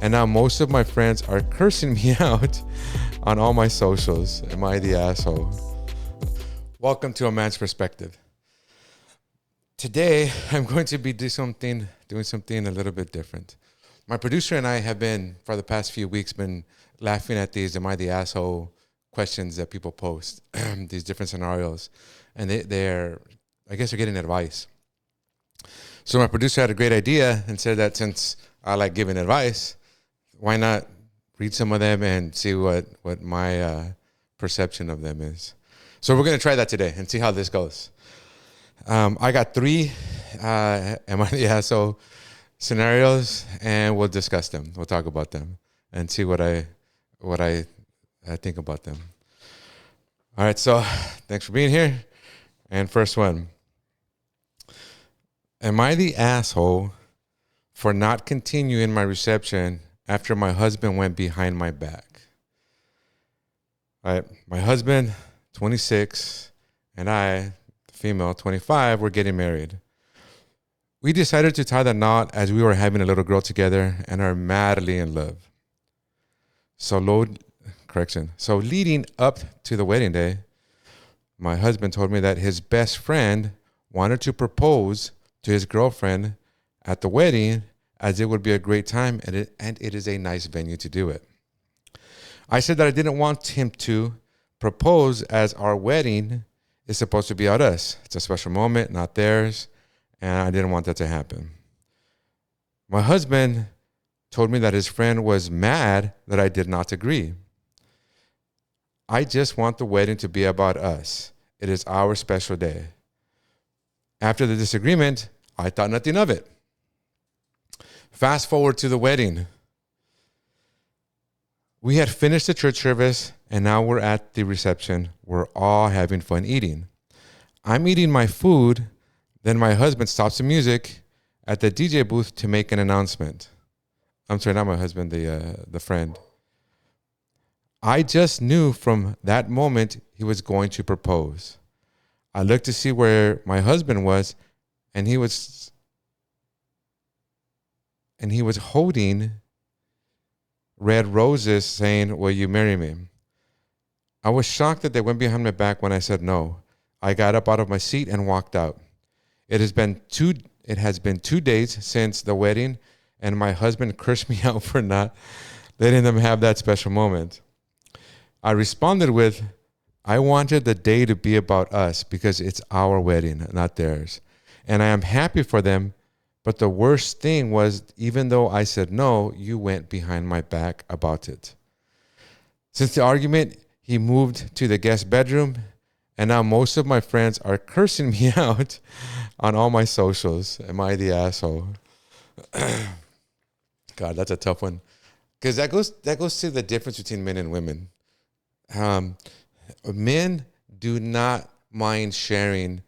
And now most of my friends are cursing me out on all my socials. Am I the asshole? Welcome to A Man's Perspective. Today, I'm going to be doing something a little bit different. My producer and I have been, for the past few weeks, been laughing at these "Am I the asshole?" questions that people post, these different scenarios, and they're getting advice. So my producer had a great idea and said that since I like giving advice, why not read some of them and see what my perception of them is. So we're going to try that today and see how this goes. I got 3 am I the asshole scenarios, and we'll discuss them. We'll talk about them and see what I think about them. All right, so thanks for being here. And first one. Am I the asshole for not continuing my reception after my husband went behind my back? All right, my husband, 26, and I, female, 25, were getting married. We decided to tie the knot as we were having a little girl together and are madly in love. So leading up to the wedding day, my husband told me that his best friend wanted to propose to his girlfriend at the wedding, as it would be a great time and it is a nice venue to do it. I said that I didn't want him to propose, as our wedding is supposed to be about us. It's a special moment, not theirs, and I didn't want that to happen. My husband told me that his friend was mad that I did not agree. I just want the wedding to be about us. It is our special day. After the disagreement, I thought nothing of it. Fast forward to the wedding. We had finished the church service, and now we're at the reception. We're all having fun eating. I'm eating my food, then my husband stops the music at the DJ booth to make an announcement. I'm sorry, not my husband, the friend. I just knew from that moment he was going to propose. I looked to see where my husband was, and he was holding red roses saying, "Will you marry me?" I was shocked that they went behind my back when I said no. I got up out of my seat and walked out. It has been 2 days since the wedding, and my husband cursed me out for not letting them have that special moment. I responded with, I wanted the day to be about us because it's our wedding, not theirs. And I am happy for them, but the worst thing was, even though I said no, you went behind my back about it. Since the argument, he moved to the guest bedroom, and now most of my friends are cursing me out on all my socials. Am I the asshole? God, that's a tough one. Because that goes to the difference between men and women. Men do not mind sharing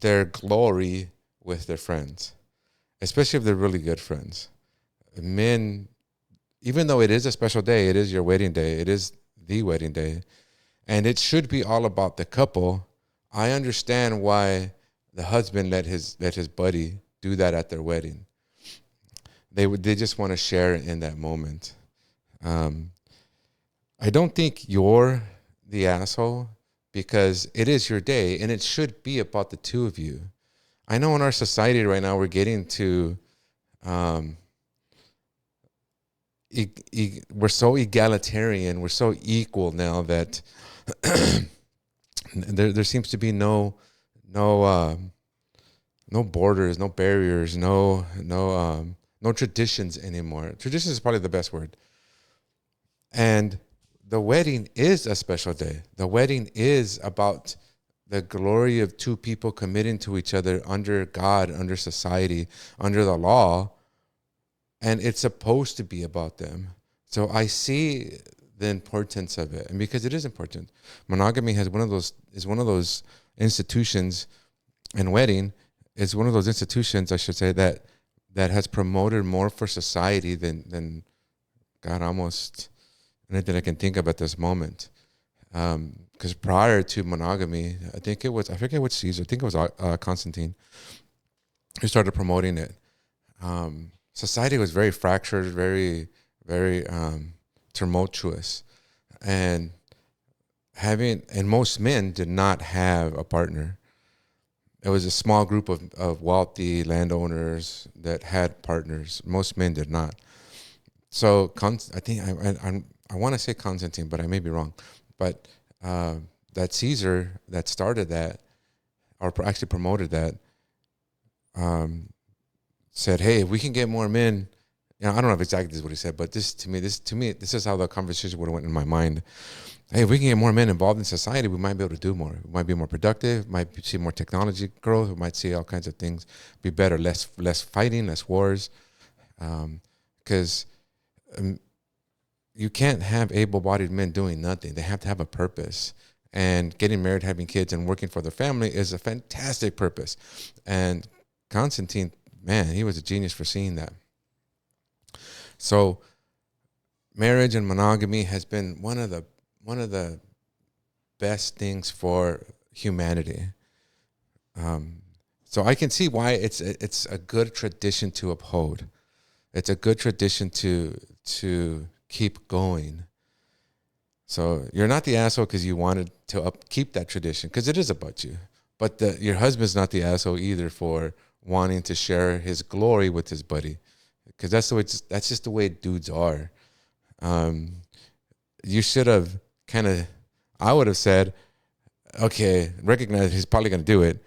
their glory with their friends, especially if they're really good friends. Men, even though it is a special day, it is your wedding day, it is the wedding day, and it should be all about the couple. I understand why the husband let his buddy do that at their wedding. They just want to share in that moment. I don't think you're the asshole because it is your day and it should be about the two of you. I know in our society right now we're getting to, we're so egalitarian, we're so equal now that there seems to be no borders, no barriers, no traditions anymore. Tradition is probably the best word. And the wedding is a special day. The wedding is about the glory of two people committing to each other under God, under society, under the law. And it's supposed to be about them. So I see the importance of it. And because it is important. Monogamy is one of those institutions, and wedding is one of those institutions, I should say, that has promoted more for society than God, almost anything I can think of at this moment. Because prior to monogamy, I forget which Caesar, I think it was Constantine, who started promoting it. Society was very fractured, very, very tumultuous, and most men did not have a partner. It was a small group of wealthy landowners that had partners. Most men did not. So I think I want to say Constantine, but I may be wrong. But that Caesar that started that, or actually promoted that, said, "Hey, if we can get more men." I don't know if exactly this is what he said, but this is how the conversation would have went in my mind. Hey, if we can get more men involved in society, we might be able to do more. We might be more productive. Might see more technology growth. We might see all kinds of things be better. Less fighting, less wars, because you can't have able-bodied men doing nothing. They have to have a purpose. And getting married, having kids, and working for their family is a fantastic purpose. And Constantine, man, he was a genius for seeing that. So marriage and monogamy has been one of the best things for humanity. So I can see why it's a good tradition to uphold. It's a good tradition to keep going. So you're not the asshole because you wanted to keep that tradition, because it is about you. But your husband's not the asshole either for wanting to share his glory with his buddy, because that's just the way dudes are. You should have I would have said, okay, recognize he's probably going to do it,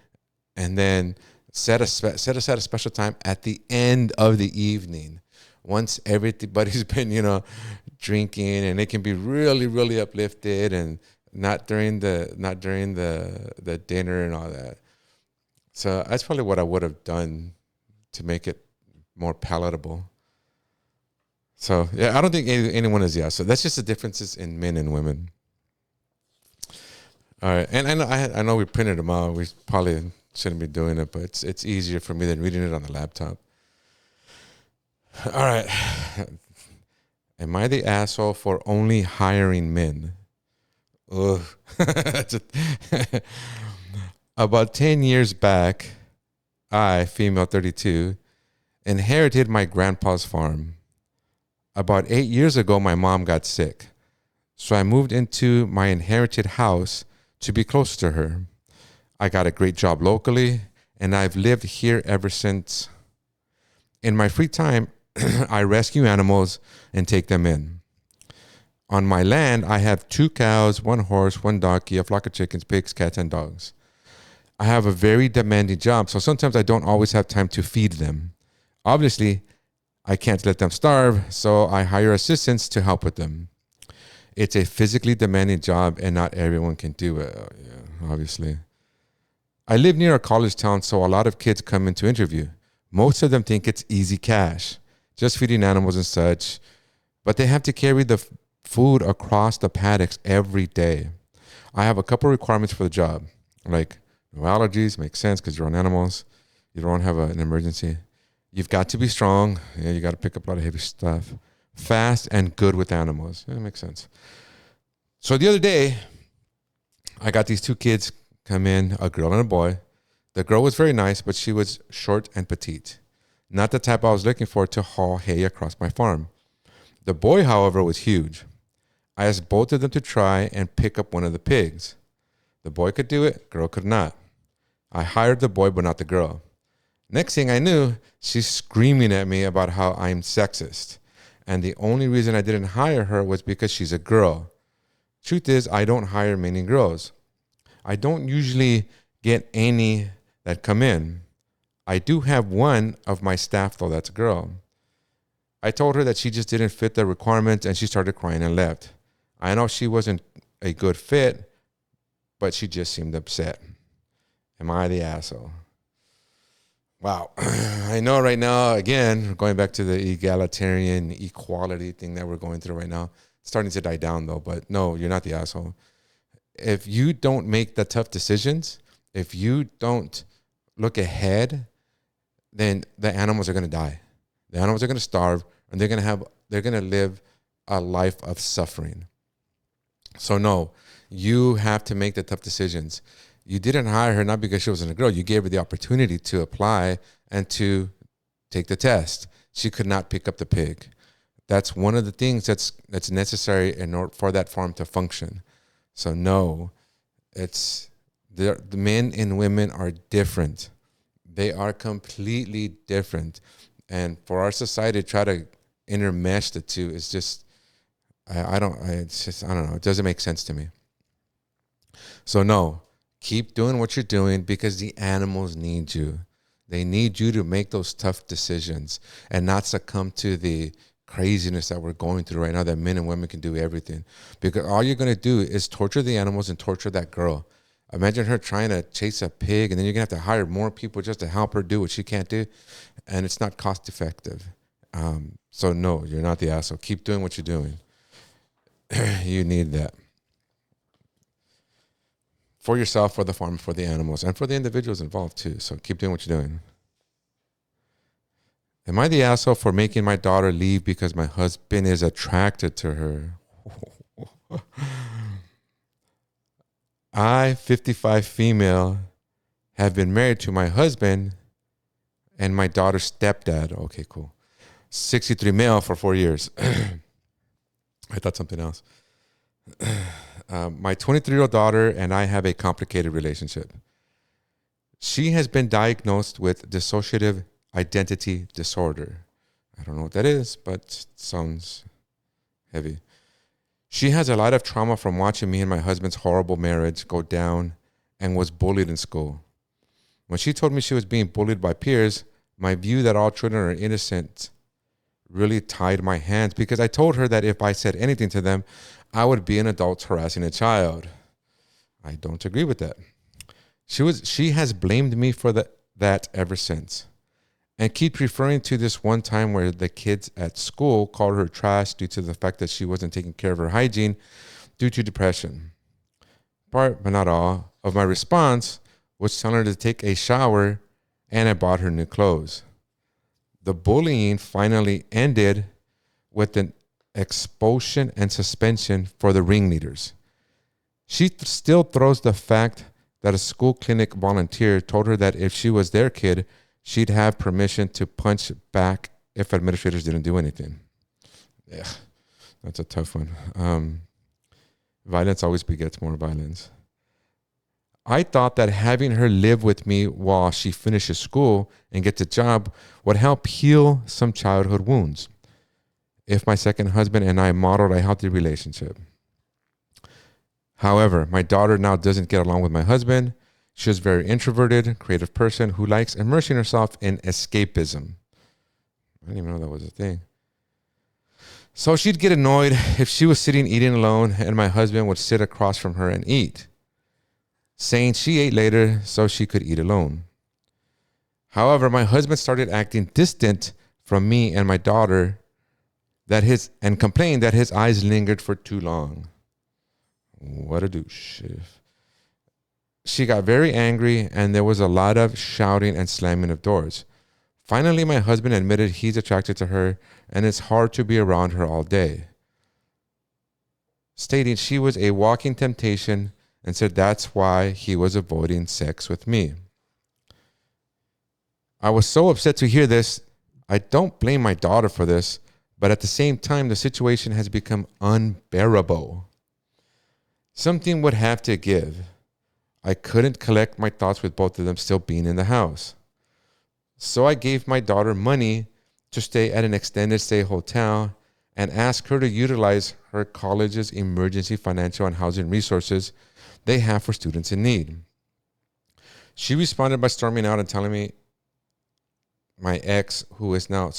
and then set aside a special time at the end of the evening, once everybody's been drinking, and they can be really, really uplifted, and not during the dinner and all that. So that's probably what I would have done to make it more palatable. So yeah, I don't think anyone is So that's just the differences in men and women. All right, and I know we printed them out. We probably shouldn't be doing it, but it's easier for me than reading it on the laptop. All right. Am I the asshole for only hiring men? Ugh. About 10 years back, I, female 32, inherited my grandpa's farm. About 8 years ago, my mom got sick, so I moved into my inherited house to be close to her. I got a great job locally, and I've lived here ever since. In my free time, I rescue animals and take them in. On my land, I have 2 cows, 1 horse, 1 donkey, a flock of chickens, pigs, cats, and dogs. I have a very demanding job, so sometimes I don't always have time to feed them. Obviously, I can't let them starve, so I hire assistants to help with them. It's a physically demanding job, and not everyone can do it, obviously. I live near a college town, so a lot of kids come in to interview. Most of them think it's easy cash, just feeding animals and such, but they have to carry the food across the paddocks every day. I have a couple requirements for the job, like no allergies, makes sense because you're on animals. You don't have an emergency. You've got to be strong. Yeah, you got to pick up a lot of heavy stuff. Fast and good with animals. Yeah, that makes sense. So the other day, I got these 2 kids come in, a girl and a boy. The girl was very nice, but she was short and petite. Not the type I was looking for to haul hay across my farm. The boy, however, was huge. I asked both of them to try and pick up one of the pigs. The boy could do it, girl could not. I hired the boy, but not the girl. Next thing I knew, she's screaming at me about how I'm sexist. And the only reason I didn't hire her was because she's a girl. Truth is, I don't hire many girls. I don't usually get any that come in. I do have one of my staff, though, that's a girl. I told her that she just didn't fit the requirements, and she started crying and left. I know she wasn't a good fit, but she just seemed upset. Am I the asshole? Wow. I know right now, again, going back to the egalitarian equality thing that we're going through right now, it's starting to die down, though. But no, you're not the asshole. If you don't make the tough decisions, if you don't look ahead, then the animals are going to die. The animals are going to starve, and they're going to live a life of suffering. So no, you have to make the tough decisions. You didn't hire her not because she wasn't a girl. You gave her the opportunity to apply and to take the test. She could not pick up the pig. that's one of the things that's necessary in order for that farm to function. So no, it's the men and women are different. They are completely different. And for our society to try to intermesh the two is just, I don't know. It doesn't make sense to me. So no, keep doing what you're doing because the animals need you. They need you to make those tough decisions and not succumb to the craziness that we're going through right now, that men and women can do everything. Because all you're going to do is torture the animals and torture that girl. Imagine her trying to chase a pig, and then you're going to have to hire more people just to help her do what she can't do. And it's not cost effective. So no, you're not the asshole. Keep doing what you're doing. You need that. For yourself, for the farm, for the animals, and for the individuals involved too. So keep doing what you're doing. Am I the asshole for making my daughter leave because my husband is attracted to her? I, 55 female, have been married to my husband and my daughter's stepdad. Okay, cool. 63 male for 4 years. I thought something else. My 23-year-old daughter and I have a complicated relationship. She has been diagnosed with dissociative identity disorder. I don't know what that is, but it sounds heavy. She has a lot of trauma from watching me and my husband's horrible marriage go down and was bullied in school. When she told me she was being bullied by peers, my view that all children are innocent really tied my hands because I told her that if I said anything to them, I would be an adult harassing a child. I don't agree with that. She has blamed me for that ever since and keeps referring to this one time where the kids at school called her trash due to the fact that she wasn't taking care of her hygiene due to depression. Part, but not all, of my response was telling her to take a shower, and I bought her new clothes. The bullying finally ended with an expulsion and suspension for the ringleaders. She still throws the fact that a school clinic volunteer told her that if she was their kid, she'd have permission to punch back if administrators didn't do anything. Yeah, that's a tough one. Violence always begets more violence. I thought that having her live with me while she finishes school and gets a job would help heal some childhood wounds if my second husband and I modeled a healthy relationship. However, my daughter now doesn't get along with my husband. She's a very introverted, creative person who likes immersing herself in escapism. I didn't even know that was a thing. So she'd get annoyed if she was sitting eating alone and my husband would sit across from her and eat, saying she ate later so she could eat alone. However, my husband started acting distant from me and my daughter and complained that his eyes lingered for too long. What a douche. She got very angry and there was a lot of shouting and slamming of doors. Finally, my husband admitted he's attracted to her and it's hard to be around her all day, stating she was a walking temptation and said that's why he was avoiding sex with me. I was so upset to hear this. I don't blame my daughter for this, but at the same time, the situation has become unbearable. Something would have to give. I couldn't collect my thoughts with both of them still being in the house. So I gave my daughter money to stay at an extended stay hotel and asked her to utilize her college's emergency financial and housing resources they have for students in need. She responded by storming out and telling me my ex, who is now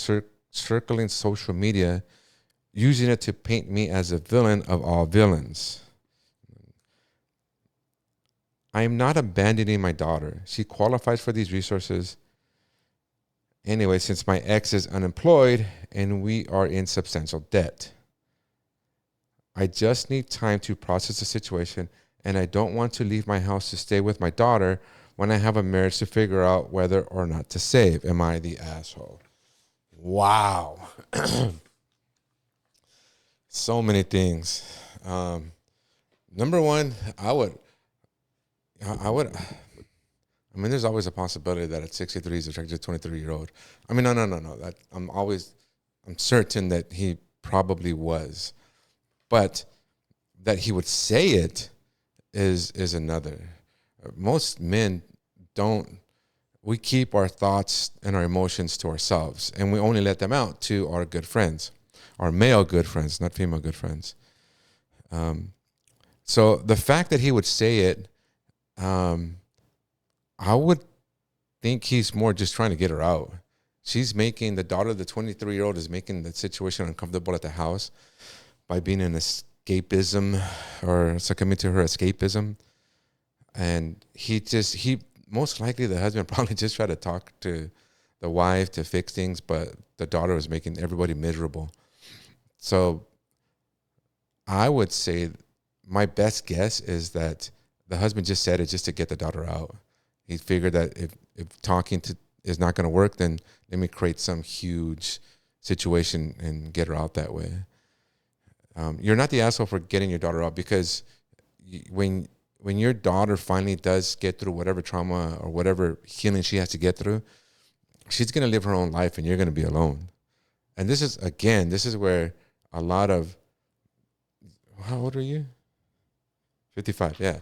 circling social media, using it to paint me as a villain of all villains. I am not abandoning my daughter. She qualifies for these resources anyway, since my ex is unemployed and we are in substantial debt. I just need time to process the situation, and I don't want to leave my house to stay with my daughter when I have a marriage to figure out whether or not to save. Am I the asshole? Wow. So many things. Number one, I mean, there's always a possibility that at 63 he's attracted to a 23-year-old. I mean, no. I'm certain that he probably was. But that he would say it is another. Most men don't. We keep our thoughts and our emotions to ourselves, and we only let them out to our good friends, our male good friends, not female good friends. So the fact that he would say it, I would think he's more just trying to get her out. She's making the daughter, the 23-year-old, is making the situation uncomfortable at the house by being in escapism or succumbing to her escapism. And he most likely the husband probably just tried to talk to the wife to fix things, but the daughter was making everybody miserable. So I would say my best guess is that the husband just said it just to get the daughter out. He figured that if talking is not going to work, then let me create some huge situation and get her out that way. You're not the asshole for getting your daughter out, because when your daughter finally does get through whatever trauma or whatever healing she has to get through, she's going to live her own life and you're going to be alone. And this is where a lot of, how old are you? 55, yeah.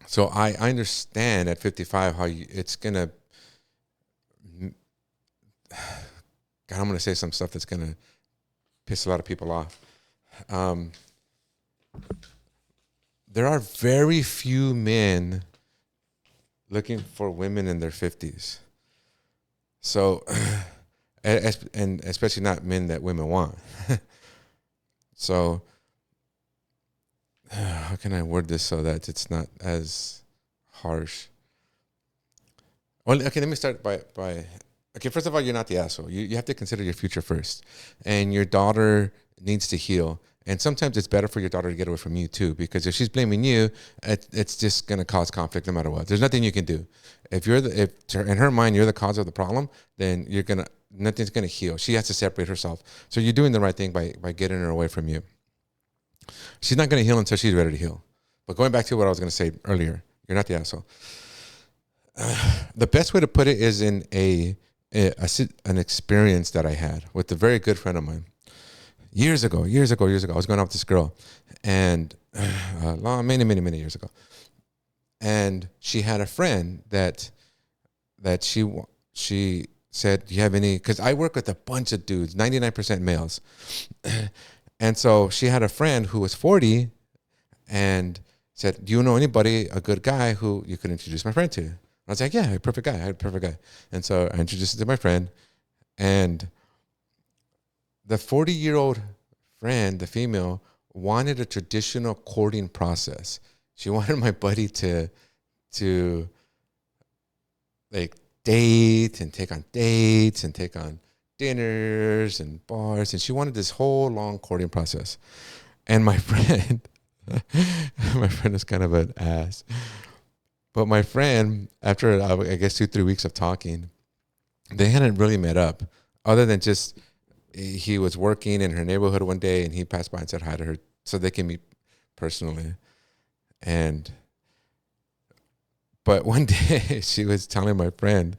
So I understand at 55 how it's going to, God, I'm going to say some stuff that's going to piss a lot of people off. There are very few men looking for women in their 50s. So, and especially not men that women want. So, how can I word this so that it's not as harsh? Well, okay, let me start by okay, first of all, you're not the asshole. You have to consider your future first. And your daughter needs to heal. And sometimes it's better for your daughter to get away from you too, because if she's blaming you, it's just going to cause conflict no matter what. There's nothing you can do. If in her mind you're the cause of the problem, then nothing's going to heal. She has to separate herself. So you're doing the right thing by getting her away from you. She's not going to heal until she's ready to heal. But going back to what I was going to say earlier, you're not the asshole. The best way to put it is in an experience that I had with a very good friend of mine. Years ago, I was going out with this girl, and many years ago. And she had a friend that she said, do you have any, because I work with a bunch of dudes, 99% males. And so she had a friend who was 40 and said, do you know anybody, a good guy who you could introduce my friend to? And I was like, yeah, I had a perfect guy. And so I introduced him to my friend, and the 40-year-old friend, the female, wanted a traditional courting process. She wanted my buddy to like date and take on dates and take on dinners and bars, and she wanted this whole long courting process. And my friend is kind of an ass. But my friend, after I guess 2-3 weeks of talking, they hadn't really met up, other than just he was working in her neighborhood one day and he passed by and said hi to her so they can meet personally. But one day she was telling my friend,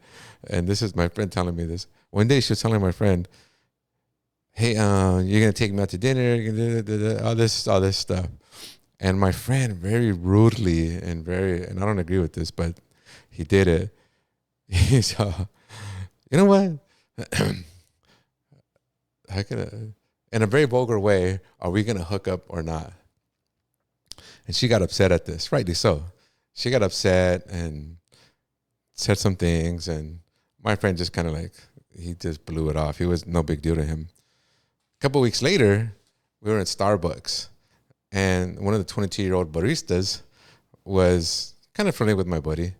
and this is my friend telling me this. One day she was telling my friend, hey, you're going to take me out to dinner, you're gonna all this stuff. And my friend very rudely and I don't agree with this, but he did it. He's, you know what? In a very vulgar way, are we going to hook up or not? And she got upset at this, rightly so. She got upset and said some things, and my friend just kind of he just blew it off. It was no big deal to him. A couple of weeks later, we were at Starbucks, and one of the 22-year-old baristas was kind of friendly with my buddy.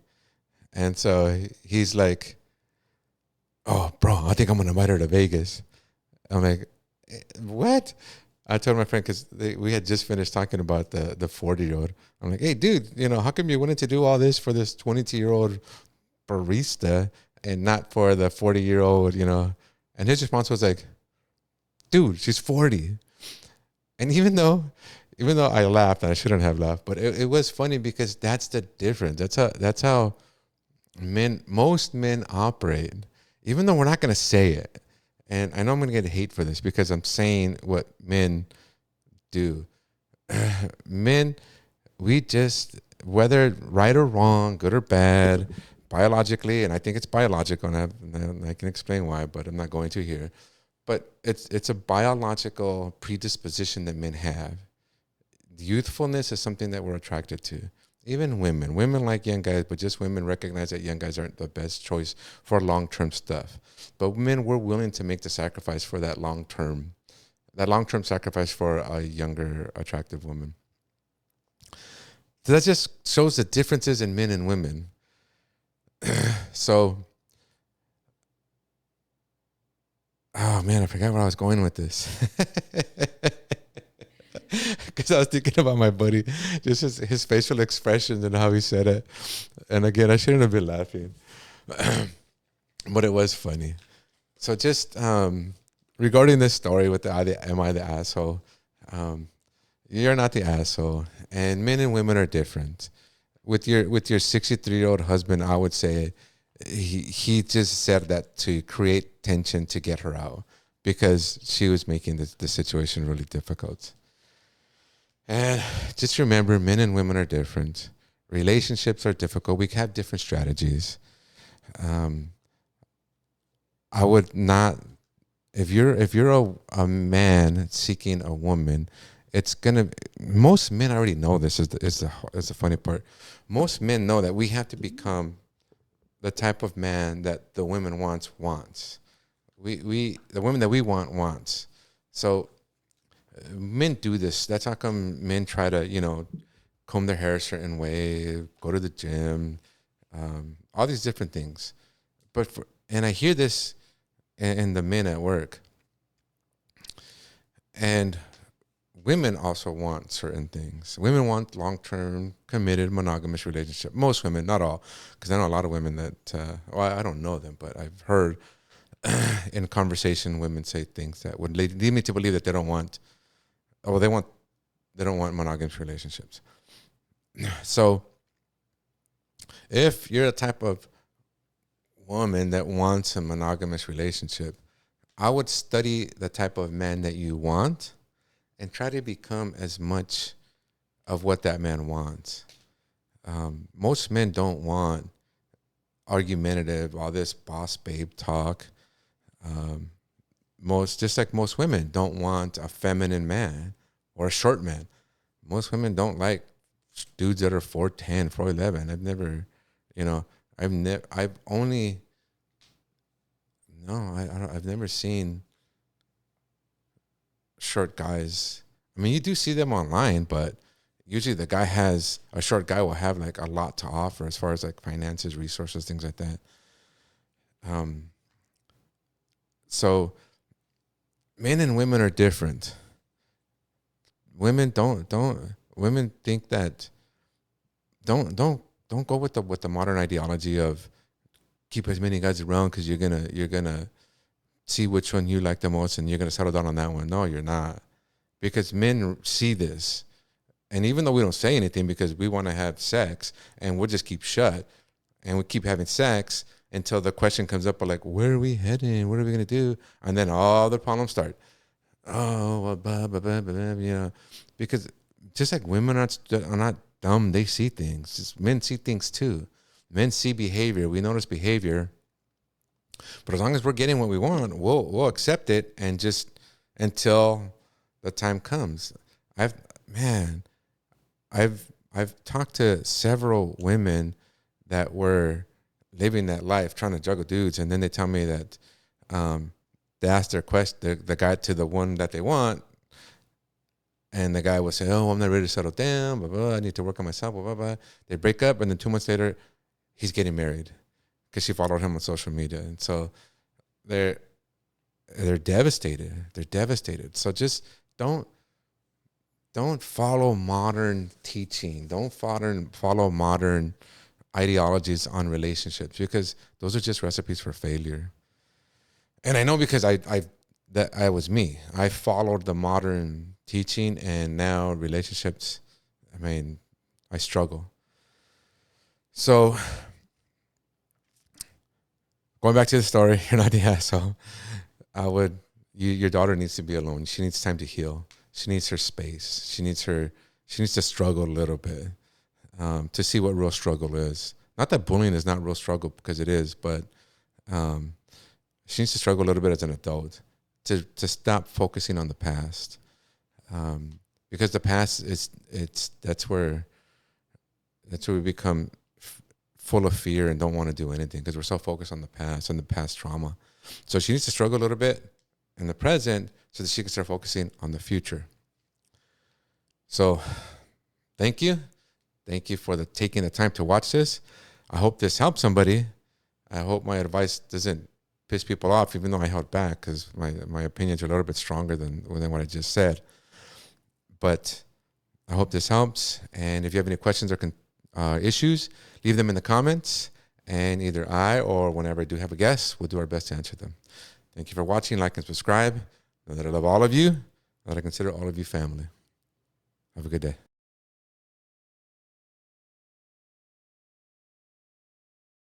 And so he's like, oh, bro, I think I'm going to invite her to Vegas. I'm like, what? I told my friend, because we had just finished talking about the 40-year-old. I'm like, hey, dude, how come you're willing to do all this for this 22-year-old barista and not for the 40-year-old, And his response was like, dude, she's 40. And even though I laughed, and I shouldn't have laughed, but it was funny because that's the difference. That's how most men operate. Even though we're not going to say it, And I know I'm going to get hate for this because I'm saying what men do. Men, we just, whether right or wrong, good or bad, biologically, and I think it's biological, and I can explain why, but I'm not going to here. But it's a biological predisposition that men have. Youthfulness is something that we're attracted to. Even women like young guys, but just women recognize that young guys aren't the best choice for long-term stuff. But men, we're willing to make the sacrifice for that long-term sacrifice for a younger, attractive woman. So that just shows the differences in men and women. So, oh man, I forgot where I was going with this. Because I was thinking about my buddy, just his facial expressions and how he said it. And again, I shouldn't have been laughing, but it was funny. So just regarding this story with am I the asshole? You're not the asshole, and men and women are different. With your 63-year-old husband, I would say he just said that to create tension to get her out because she was making the situation really difficult. And just remember, men and women are different. Relationships are difficult. We have different strategies. I would not, if you're a man seeking a woman, it's gonna. Most men already know this. Is the funny part. Most men know that we have to become the type of man that the women wants. The women that we wants. So men do this. That's how come men try to comb their hair a certain way, go to the gym, all these different things. And I hear this in the men at work. And women also want certain things. Women want long-term, committed, monogamous relationship. Most women, not all, because I know a lot of women that, I don't know them, but I've heard in conversation women say things that would lead me to believe that they don't want monogamous relationships. So if you're a type of woman that wants a monogamous relationship, I would study the type of man that you want and try to become as much of what that man wants. Most men don't want argumentative, all this boss babe talk. Just like most women don't want a feminine man or a short man. Most women don't like dudes that are 4'10", 4'11". I've never seen short guys. I mean, you do see them online, but usually a short guy will have like a lot to offer as far as like finances, resources, things like that. So men and women are different. Women think that don't go with the modern ideology of keep as many guys around because you're gonna see which one you like the most and you're gonna settle down on that one. No, you're not, because men see this, and even though we don't say anything because we want to have sex, and we'll just keep shut, and we keep having sex until the question comes up, like, where are we heading? What are we gonna do? And then all the problems start. Oh, well, blah, blah, blah, blah, blah, because just like women are not dumb, they see things. Just men see things too. Men see behavior. We notice behavior. But as long as we're getting what we want, we'll accept it, and just until the time comes. I've talked to several women that were living that life, trying to juggle dudes, and then they tell me that they asked their question, the guy to the one that they want, and the guy would say, "Oh, I'm not ready to settle down. Blah, blah, I need to work on myself." Blah, blah, blah. They break up, and then 2 months later, he's getting married because she followed him on social media, and so they're devastated. They're devastated. So just don't follow modern teaching. Don't follow modern ideologies on relationships, because those are just recipes for failure. And I know because I was me. I followed the modern teaching, and now relationships, I struggle. So going back to the story, you're not the asshole. I would. Your daughter needs to be alone. She needs time to heal. She needs her space. She needs to struggle a little bit to see what real struggle is. Not that bullying is not real struggle, because it is, but she needs to struggle a little bit as an adult to stop focusing on the past, because the past that's where we become full of fear and don't want to do anything because we're so focused on the past and the past trauma. So she needs to struggle a little bit in the present so that she can start focusing on the future. So thank you for taking the time to watch this. I hope this helps somebody. I hope my advice doesn't piss people off, even though I held back because my opinions are a little bit stronger than what I just said. But I hope this helps. And if you have any questions or issues, leave them in the comments. And either I or whenever I do have a guest, we'll do our best to answer them. Thank you for watching. Like and subscribe. Know that I love all of you. That I consider all of you family. Have a good day.